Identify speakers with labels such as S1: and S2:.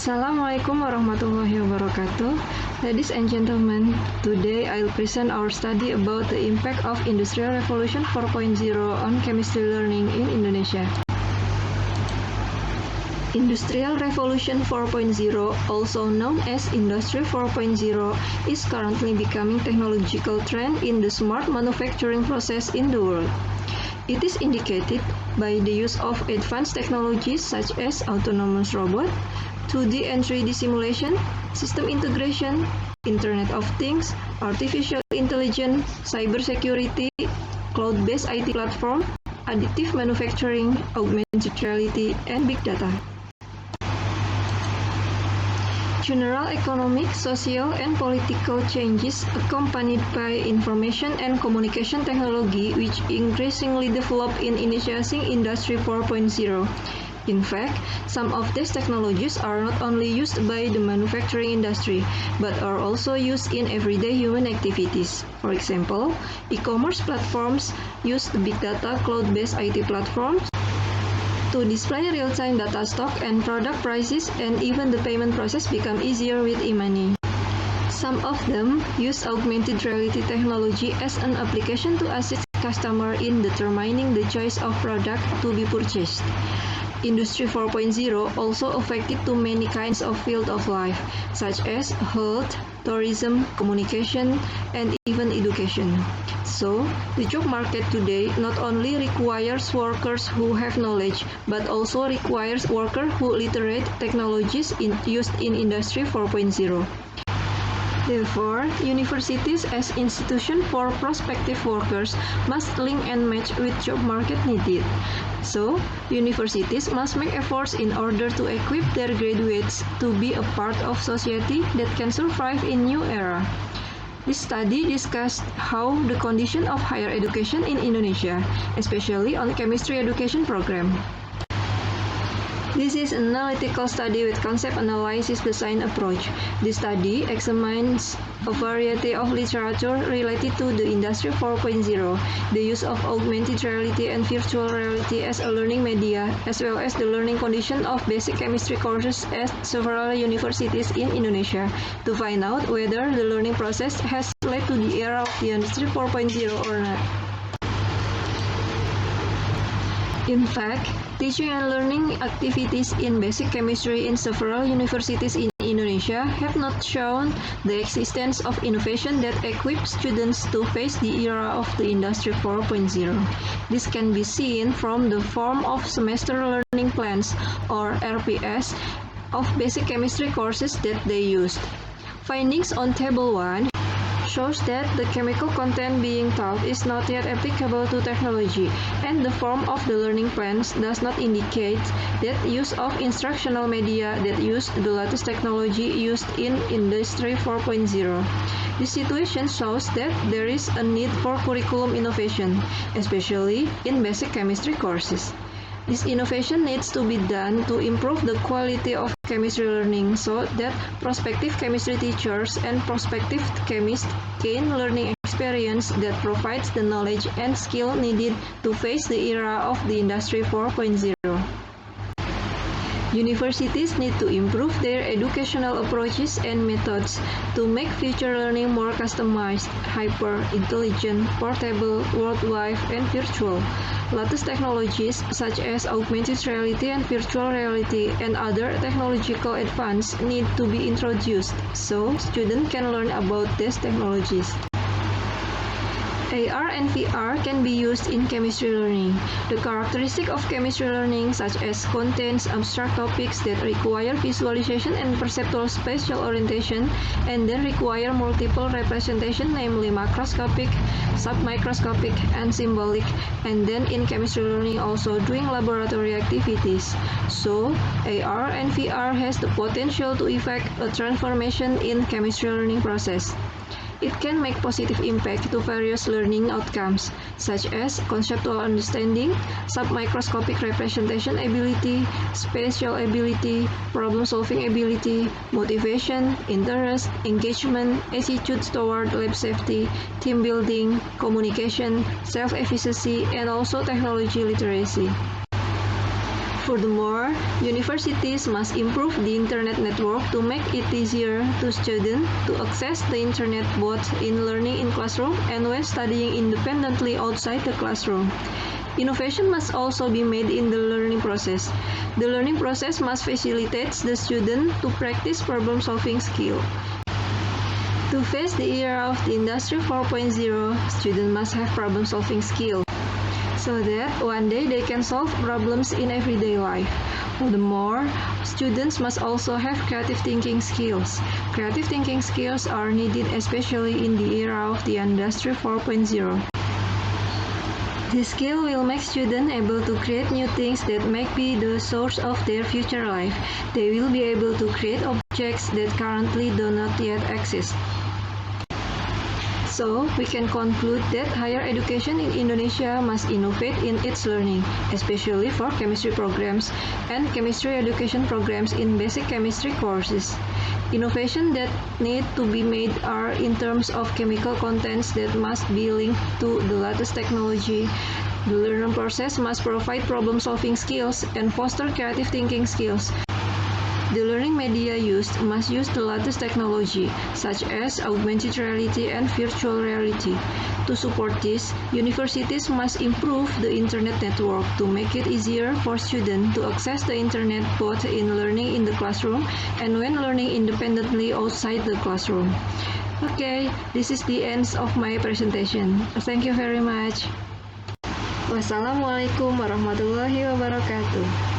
S1: Assalamualaikum warahmatullahi wabarakatuh. Ladies and gentlemen, today I'll present our study about the impact of Industrial Revolution 4.0 on chemistry learning in Indonesia. Industrial Revolution 4.0, also known as Industry 4.0, is currently becoming technological trend in the smart manufacturing process in the world. It is indicated by the use of advanced technologies such as autonomous robot, 2D and 3D simulation, system integration, Internet of Things, artificial intelligence, cybersecurity, cloud-based IT platform, additive manufacturing, augmented reality, and big data. General economic, social, and political changes accompanied by information and communication technology which increasingly develop in initiating Industry 4.0. In fact, some of these technologies are not only used by the manufacturing industry, but are also used in everyday human activities. For example, e-commerce platforms use the big data cloud-based IT platforms to display real-time data stock and product prices, and even the payment process become easier with e-money. Some of them use augmented reality technology as an application to assist customer in determining the choice of product to be purchased. Industry 4.0 also affected to many kinds of fields of life, such as health, tourism, communication, and even education. So, the job market today not only requires workers who have knowledge, but also requires workers who literate technologies used in Industry 4.0. Therefore, universities as institutions for prospective workers must link and match with job market needed. So, universities must make efforts in order to equip their graduates to be a part of society that can survive in new era. This study discussed how the condition of higher education in Indonesia, especially on chemistry education program. This is an analytical study with concept analysis design approach. This study examines a variety of literature related to the Industry 4.0, the use of augmented reality and virtual reality as a learning media, as well as the learning condition of basic chemistry courses at several universities in Indonesia, to find out whether the learning process has led to the era of the Industry 4.0 or not. In fact, teaching and learning activities in basic chemistry in several universities in Indonesia have not shown the existence of innovation that equips students to face the era of the Industry 4.0. This can be seen from the form of semester learning plans, or RPS, of basic chemistry courses that they used. Findings on Table 1 shows that the chemical content being taught is not yet applicable to technology, and the form of the learning plans does not indicate that use of instructional media that use the latest technology used in Industry 4.0. This situation shows that there is a need for curriculum innovation, especially in basic chemistry courses. This innovation needs to be done to improve the quality of chemistry learning so that prospective chemistry teachers and prospective chemists gain learning experience that provides the knowledge and skill needed to face the era of the Industry 4.0. Universities need to improve their educational approaches and methods to make future learning more customized, hyper, intelligent, portable, worldwide, and virtual. Latest technologies such as augmented reality and virtual reality and other technological advances need to be introduced so students can learn about these technologies. AR and VR can be used in chemistry learning. The characteristic of chemistry learning, such as contains abstract topics that require visualization and perceptual spatial orientation, and then require multiple representation, namely macroscopic, submicroscopic, and symbolic, and then in chemistry learning also doing laboratory activities. So, AR and VR has the potential to effect a transformation in chemistry learning process. It can make positive impact to various learning outcomes, such as conceptual understanding, submicroscopic representation ability, spatial ability, problem-solving ability, motivation, interest, engagement, attitudes toward lab safety, team building, communication, self-efficacy, and also technology literacy. Furthermore, universities must improve the internet network to make it easier to students to access the internet both in learning in classroom and when studying independently outside the classroom. Innovation must also be made in the learning process. The learning process must facilitate the student to practice problem-solving skill. To face the era of the Industry 4.0, students must have problem-solving skill, so that one day they can solve problems in everyday life. Furthermore, students must also have creative thinking skills. Creative thinking skills are needed especially in the era of the Industry 4.0. This skill will make students able to create new things that may be the source of their future life. They will be able to create objects that currently do not yet exist. So, we can conclude that higher education in Indonesia must innovate in its learning, especially for chemistry programs and chemistry education programs in basic chemistry courses. Innovation that need to be made are in terms of chemical contents that must be linked to the latest technology. The learning process must provide problem-solving skills and foster creative thinking skills. The learning media used must use the latest technology, such as augmented reality and virtual reality. To support this, universities must improve the internet network to make it easier for students to access the internet both in learning in the classroom and when learning independently outside the classroom. Okay, this is the end of my presentation. Thank you very much. Wassalamualaikum warahmatullahi wabarakatuh.